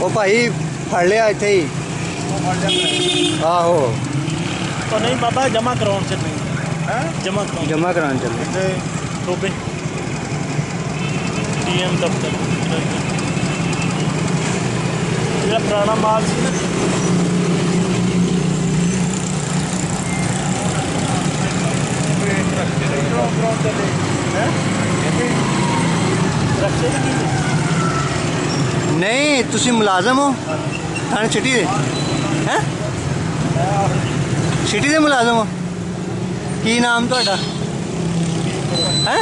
ਉਹ ਭਾਈ ਫੜ ਲਿਆ ਇੱਥੇ ਹੀ ਆਹੋ तो नहीं बाबा जमा कराउन चल रही जमा कराने चले टोपे डीएम दफ्तर ਜਿਹੜਾ ਪੁਰਾਣਾ ਮਾਲ ਸੀ ਨਾ नहीं तुसी मुलाजम हो थाने सिटी दे हैं सिटी दे मुलाजम हो की नाम ਤੁਹਾਡਾ है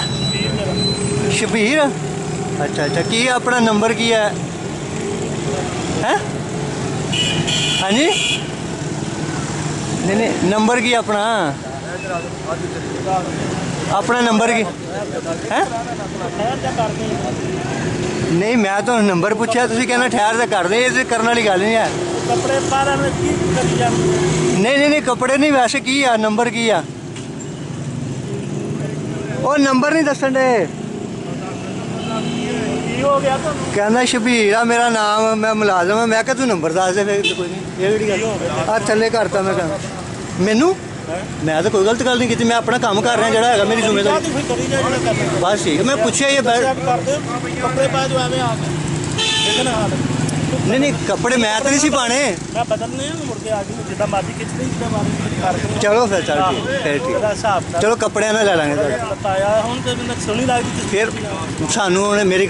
शबीर अच्छा अच्छा की अपना नंबर की है हैं हाँ जी नहीं नहीं नंबर की अपना अपना नंबर की है नहीं मैं तो नंबर पूछा तुसी कहना ठहर से कर दे ये करने वाली गल नहीं है कपड़े पारा में की करी जा नहीं नहीं नहीं कपड़े नहीं वैसे की है नंबर की है वो नंबर नहीं दसन दे हो गया तो कहना शबीर आ मेरा नाम मैं मुलाजम है मैं तू नंबर दस दे फिर कोई नहीं ये गल आ थले करता मैं कहना मैनू मैं तो कोई गलत गल नहीं की मैं अपना काम कर रहा जरा है मेरी जिम्मेदारी बस ठीक है मैं पूछा ये कपड़े पा जो एवं आ नहीं नहीं कपड़े मैं तो नहीं सी पाने मैं बदलने मुड़ के आ गई जिदा मर्जी खिंचनी जिदा मर्जी चलो फिर चल ठीक चलो कपड़े ना ले लांगे बताया हुन ते सुनी लगदी फिर सानू मेरी